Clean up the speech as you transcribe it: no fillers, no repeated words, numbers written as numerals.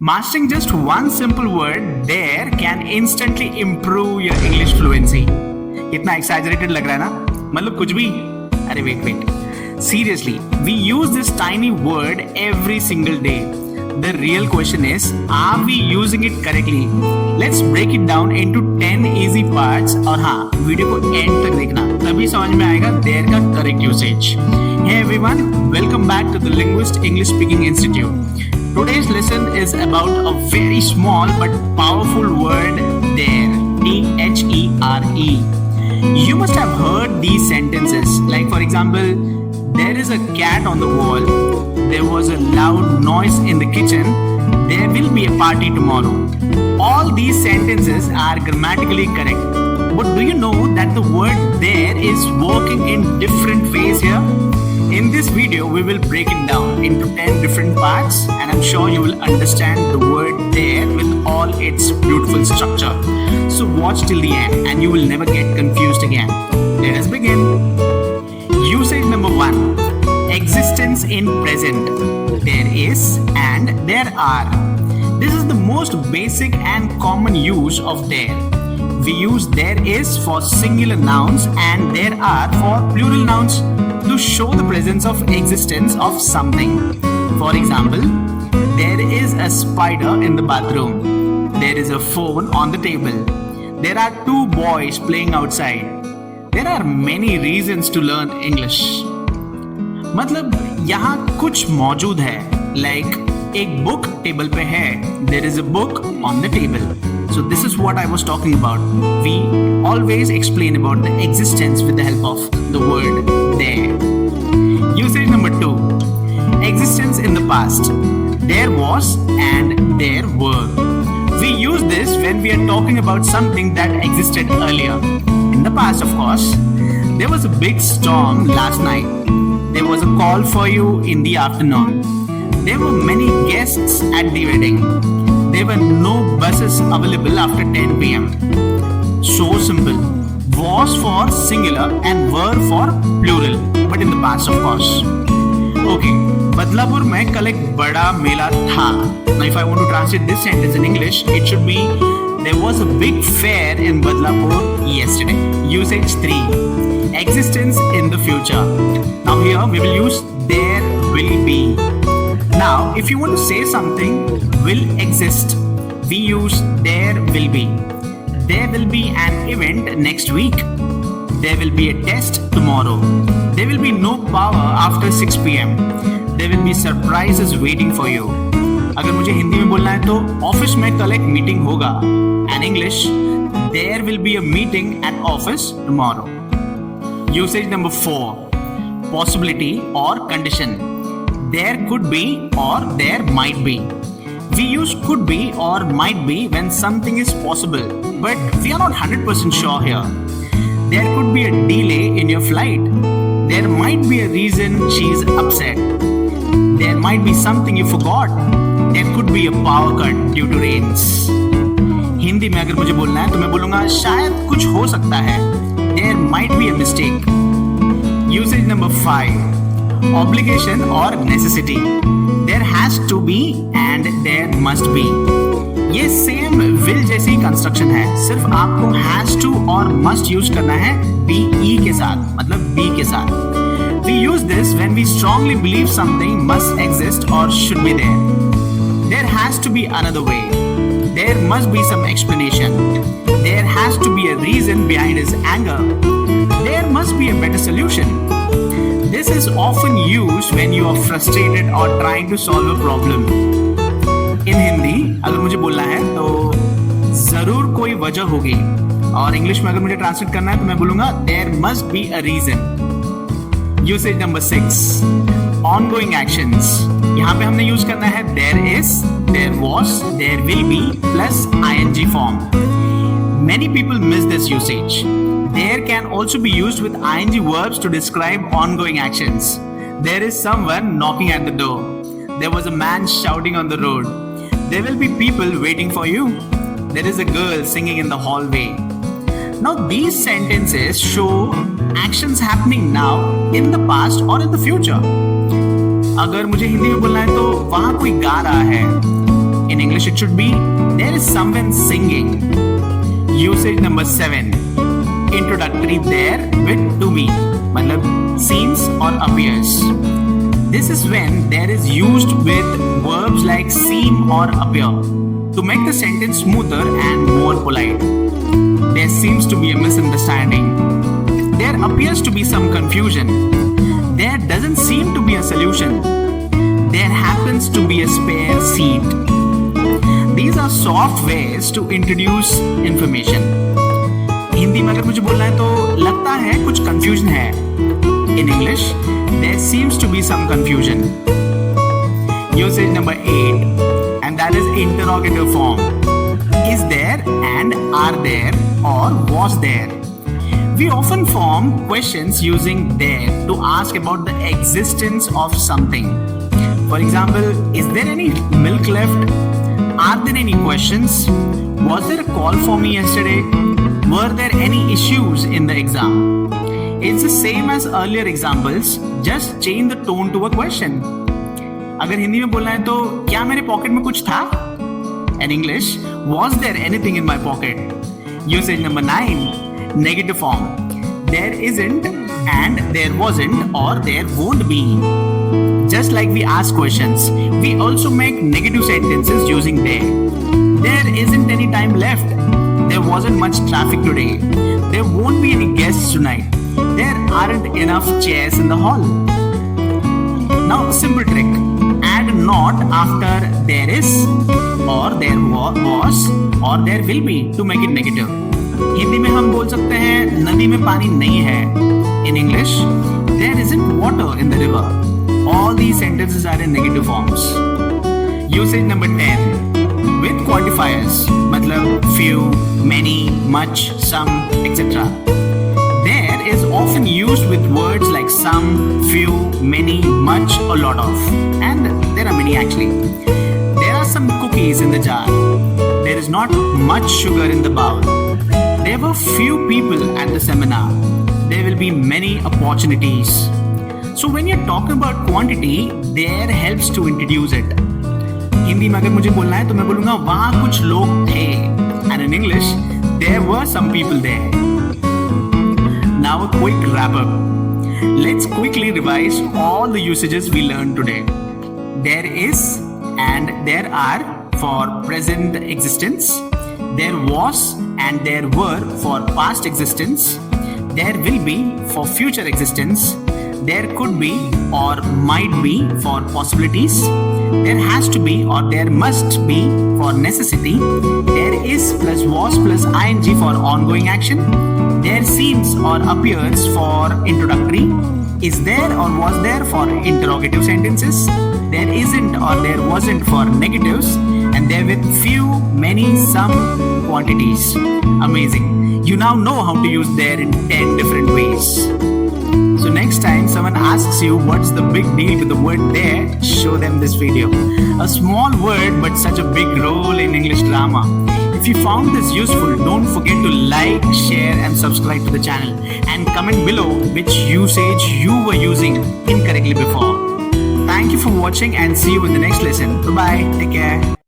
Mastering just one simple word there can instantly improve your English fluency. कितना exaggerated लग रहा है ना? मतलब कुछ भी? अरे wait. Seriously, we use this tiny word every single day. The real question is, are we using it correctly? Let's break it down into 10 easy parts. और हाँ, वीडियो को end तक देखना, तभी समझ में आएगा there का correct usage. Hey everyone, welcome back to the Linguist English Speaking Institute. Today's lesson is about a very small but powerful word, there. T-H-E-R-E. You must have heard these sentences. Like for example, there is a cat on the wall. There was a loud noise in the kitchen. There will be a party tomorrow. All these sentences are grammatically correct. But do you know that the word there is working in different ways here? In this video, we will break it down into 10 different parts, and I'm sure you will understand the word there with all its beautiful structure. So watch till the end and you will never get confused again. Let us begin. Usage number 1. Existence in present. There is and there are. This is the most basic and common use of there. We use there is for singular nouns and there are for plural nouns to show the presence of existence of something. For example, there is a spider in the bathroom. There is a phone on the table. There are two boys playing outside. There are many reasons to learn English. मतलब यहाँ कुछ मौजूद है. Like एक book table पे है. There is a book on the table. So this is what I was talking about. We always explain about the existence with the help of the word there. Usage number 2. Existence in the past. There was and there were. We use this when we are talking about something that existed earlier. In the past, of course, there was a big storm last night. There was a call for you in the afternoon. There were many guests at the wedding. There were no buses available after 10 p.m. So simple. Was for singular and were for plural, but in the past, of course. Okay, Badlapur में कल एक बड़ा मेला था. Now, if I want to translate this sentence in English, it should be there was a big fair in Badlapur yesterday. Usage 3. Existence in the future. Now here we will use there will be. Now, if you want to say something will exist, we use there will be. There will be an event next week. There will be a test tomorrow. There will be no power after 6 p.m. There will be surprises waiting for you. अगर मुझे हिंदी में बोलना है तो office में कल एक meeting होगा. And English, there will be a meeting at office tomorrow. Usage number 4. Possibility or condition. There could be or there might be. We use could be or might be when something is possible, but we are not 100% sure here. There could be a delay in your flight. There might be a reason she is upset. There might be something you forgot. There could be a power cut due to rains. Hindi में अगर मुझे बोलना है तो मैं बोलूँगा शायद कुछ हो सकता है. There might be a mistake. Usage number 5. Obligation or necessity. There has to be and there must be. ये सेम will जैसी कंस्ट्रक्शन है. सिर्फ आपको has to और must यूज करना है be के साथ, मतलब be के साथ. We use this when we strongly believe something must exist or should be there. There has to be another way. There must be some explanation. There has to be a reason behind his anger. There must be a better solution. This is often used when you are frustrated or trying to solve a problem. In Hindi अगर मुझे बोलना है तो जरूर कोई वजह होगी. और इंग्लिश में अगर मुझे ट्रांसलेट करना है तो मैं बोलूँगा there must be a reason. Usage number 6. Ongoing actions. यहाँ पे हमने यूज करना है there is, there was, there will be plus ing form. Many people miss this usage. There can also be used with ing verbs to describe ongoing actions. There is someone knocking at the door. There was a man shouting on the road. There will be people waiting for you. There is a girl singing in the hallway. Now these sentences show actions happening now, in the past or in the future. अगर मुझे हिंदी में बोलना है तो वहाँ कोई गा रहा है. In English, it should be there is someone singing. Usage number 7. Introductory there with to be. मतलब seems or appears. This is when there is used with verbs like seem or appear to make the sentence smoother and more polite. There seems to be a misunderstanding. There appears to be some confusion. There doesn't seem to be a solution. There happens to be a spare seat. These are soft ways to introduce information. Hindi में अगर मुझे बोलना है तो लगता है कुछ confusion है. In English, there seems to be some confusion. Usage number 8, and that is interrogative form. Is there and are there or was there? We often form questions using there to ask about the existence of something. For example, is there any milk left? Are there any questions? Was there a call for me yesterday? Were there any issues in the exam? It's the same as earlier examples, just change the tone to a question. अगर हिंदी में बोलना है तो क्या मेरे pocket में कुछ था? In English, was there anything in my pocket? Usage number 9, negative form. There isn't and there wasn't or there won't be. Just like we ask questions, we also make negative sentences using there. There isn't any time left. There wasn't much traffic today. There won't be any guests tonight. There aren't enough chairs in the hall. Now, simple trick. Add not after there is or there was or there will be to make it negative. Hindi में हम बोल सकते हैं नदी में पानी नहीं है. In English, there isn't water in the river. All these sentences are in negative forms. Usage number 10. With quantifiers, मतलब few, many, much, some, etc. There is often used with words like some, few, many, much, a lot of. And there are many actually. There are some cookies in the jar. There is not much sugar in the bowl. There were few people at the seminar. There will be many opportunities. So when you're talking about quantity, there helps to introduce it. Hindi में अगर मुझे बोलना है तो मैं बोलूंगा वहां कुछ लोग थे. And in English, there were some people there. Now a quick wrap up. Let's quickly revise all the usages we learned today. There is and there are for present existence. There was and there were for past existence. There will be for future existence. There could be or might be for possibilities. There has to be or there must be for necessity. There is plus was plus ing for ongoing action. There seems or appears for introductory. Is there or was there for interrogative sentences. There isn't or there wasn't for negatives. And there with few, many, some quantities. Amazing. You now know how to use there in 10 different ways. So next time someone asks you what's the big deal with the word there, show them this video. A small word but such a big role in English drama. If you found this useful, don't forget to like, share and subscribe to the channel. And comment below which usage you were using incorrectly before. Thank you for watching and see you in the next lesson. Bye-bye. Take care.